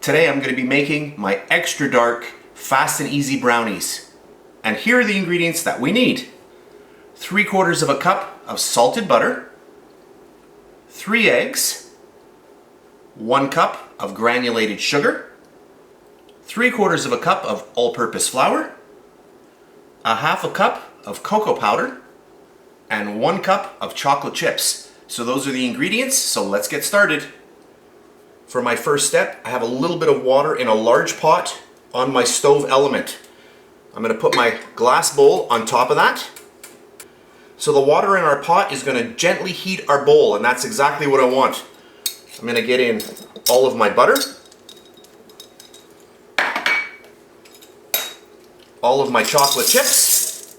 Today I'm going to be making my extra dark, fast and easy brownies. And here are the ingredients that we need. 3/4 of a cup of salted butter, 3 eggs, 1 cup of granulated sugar, 3/4 of a cup of all-purpose flour, 1/2 cup of cocoa powder, and 1 cup of chocolate chips. So those are the ingredients, so let's get started. For my first step, I have a little bit of water in a large pot on my stove element. I'm going to put my glass bowl on top of that. So the water in our pot is going to gently heat our bowl, and that's exactly what I want. I'm going to get in all of my butter, all of my chocolate chips,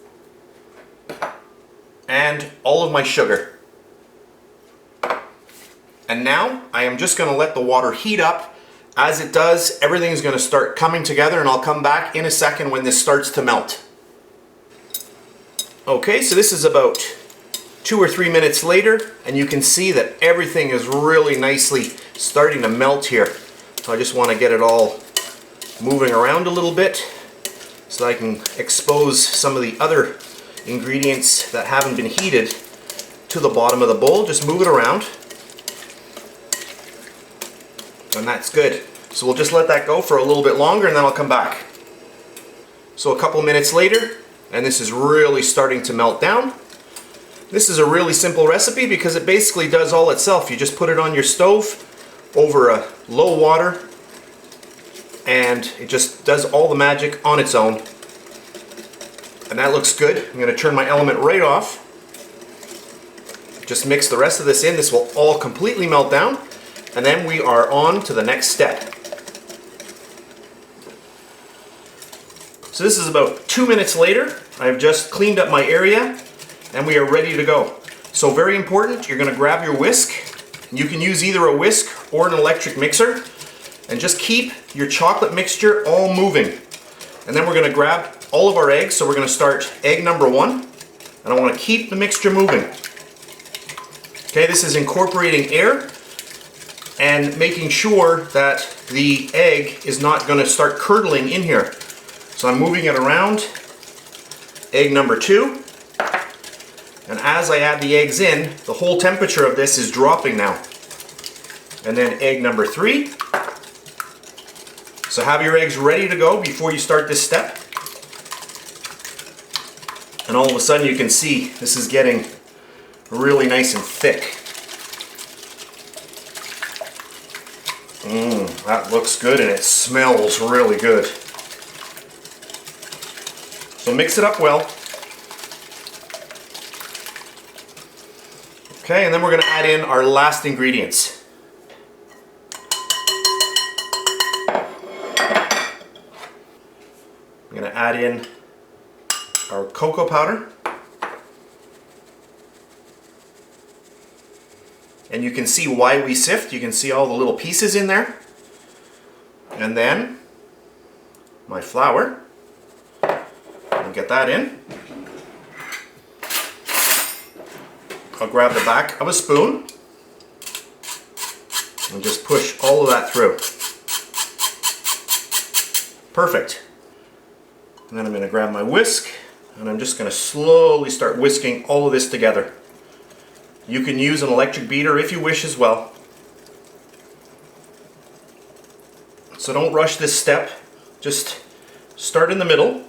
and all of my sugar. And now I am just going to let the water heat up. As it does, everything is going to start coming together, and I'll come back in a second when this starts to melt. Okay, so this is about 2 or 3 minutes later, and you can see that everything is really nicely starting to melt here. So I just want to get it all moving around a little bit so that I can expose some of the other ingredients that haven't been heated to the bottom of the bowl. Just move it around. And that's good. So we'll just let that go for a little bit longer and then I'll come back. So a couple minutes later, and this is really starting to melt down. This is a really simple recipe because it basically does all itself. You just put it on your stove over a low water and it just does all the magic on its own. And that looks good. I'm going to turn my element right off. Just mix the rest of this in. This will all completely melt down. And then we are on to the next step. So this is about 2 minutes later. I've just cleaned up my area and we are ready to go. So very important, you're going to grab your whisk. You can use either a whisk or an electric mixer. And just keep your chocolate mixture all moving. And then we're going to grab all of our eggs. So we're going to start egg number 1. And I want to keep the mixture moving. Okay, this is incorporating air and making sure that the egg is not going to start curdling in here. So I'm moving it around. Egg number 2. And as I add the eggs in, the whole temperature of this is dropping now. And then egg number 3. So have your eggs ready to go before you start this step. And all of a sudden you can see this is getting really nice and thick. That looks good and it smells really good. So mix it up well. Okay, and then we're going to add in our last ingredients. I'm going to add in our cocoa powder. And you can see why we sift. You can see all the little pieces in there. And then my flour. I'll get that in. I'll grab the back of a spoon and just push all of that through. Perfect. And then I'm going to grab my whisk and I'm just going to slowly start whisking all of this together. You can use an electric beater if you wish as well. So don't rush this step. Just start in the middle.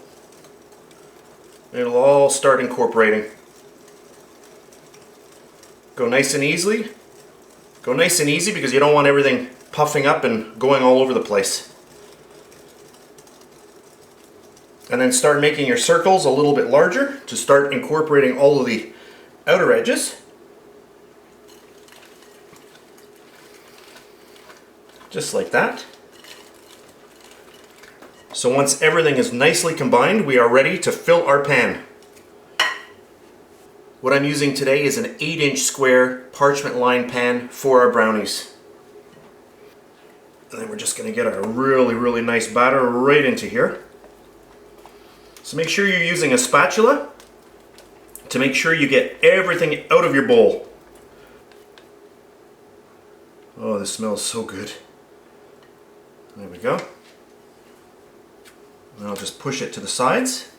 It'll all start incorporating. Go nice and easily. Go nice and easy because you don't want everything puffing up and going all over the place. And then start making your circles a little bit larger to start incorporating all of the outer edges. Just like that. So once everything is nicely combined, we are ready to fill our pan. What I'm using today is an 8-inch square parchment lined pan for our brownies. And then we're just going to get our really nice batter right into here. So make sure you're using a spatula to make sure you get everything out of your bowl. Oh, this smells so good. There we go. And I'll just push it to the sides.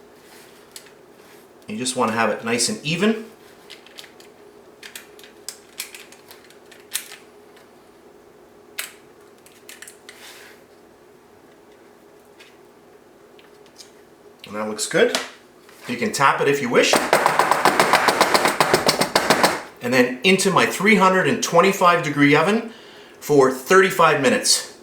You just want to have it nice and even. And that looks good. You can tap it if you wish. And then into my 325-degree oven for 35 minutes.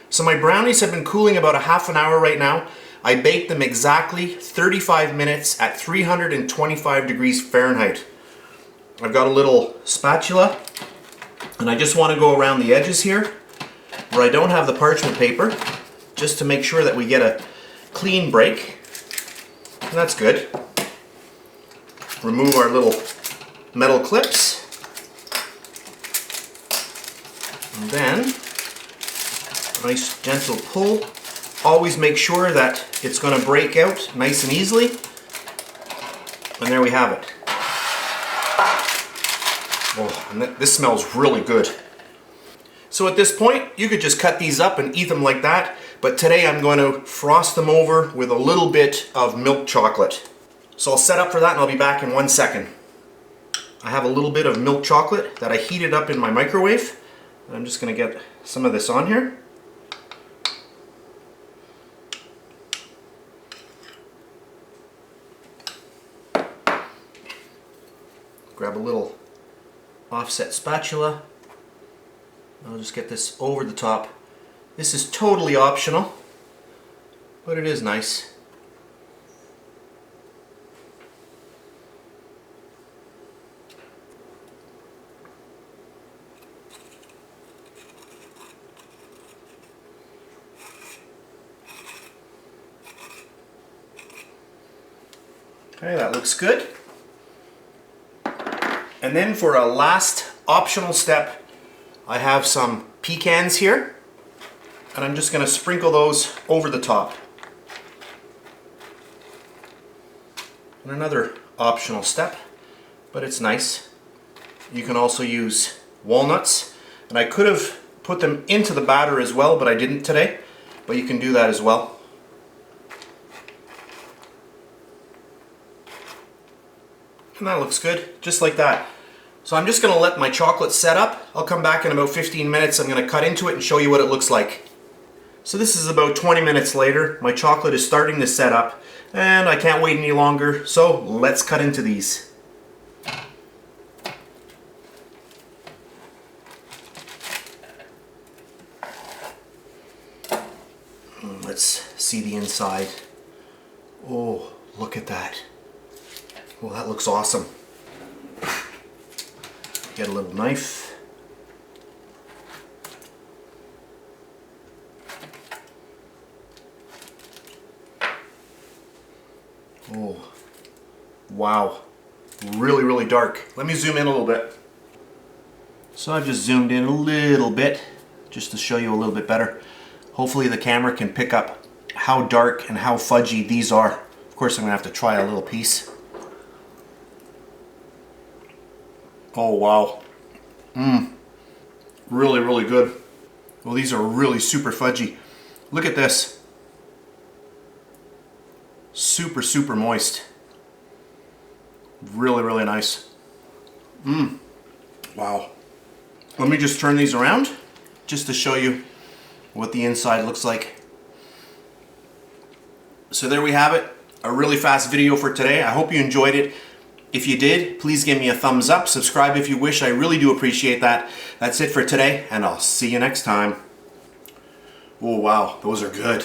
So my brownies have been cooling about a half an hour right now. I baked them exactly 35 minutes at 325 degrees Fahrenheit. I've got a little spatula, and I just want to go around the edges here where I don't have the parchment paper, just to make sure that we get a clean break. And that's good. Remove our little metal clips. And then, a nice gentle pull. Always make sure that it's going to break out nice and easily. And there we have it. Oh, and this smells really good. So at this point, you could just cut these up and eat them like that. But today I'm going to frost them over with a little bit of milk chocolate. So I'll set up for that and I'll be back in 1 second. I have a little bit of milk chocolate that I heated up in my microwave. And I'm just going to get some of this on here. Grab a little offset spatula. I'll just get this over the top. This is totally optional, but it is nice. Okay, that looks good. And then for a last optional step, I have some pecans here. And I'm just going to sprinkle those over the top. And another optional step, but it's nice. You can also use walnuts. And I could have put them into the batter as well, but I didn't today. But you can do that as well. And that looks good, just like that. So I'm just going to let my chocolate set up. I'll come back in about 15 minutes. I'm going to cut into it and show you what it looks like. So this is about 20 minutes later. My chocolate is starting to set up and I can't wait any longer. So let's cut into these. Let's see the inside. Oh, look at that. Well, that looks awesome. Get a little knife. Oh, wow. Really, really dark. Let me zoom in a little bit. So I've just zoomed in a little bit just to show you a little bit better. Hopefully the camera can pick up how dark and how fudgy these are. Of course, I'm going to have to try a little piece. Oh, wow. Really, really good. Well, these are really super fudgy. Look at this. Super, super moist. Really, really nice. Wow. Let me just turn these around just to show you what the inside looks like. So there we have it. A really fast video for today. I hope you enjoyed it. If you did, please give me a thumbs up. Subscribe if you wish. I really do appreciate that. That's it for today, and I'll see you next time. Oh, wow. Those are good.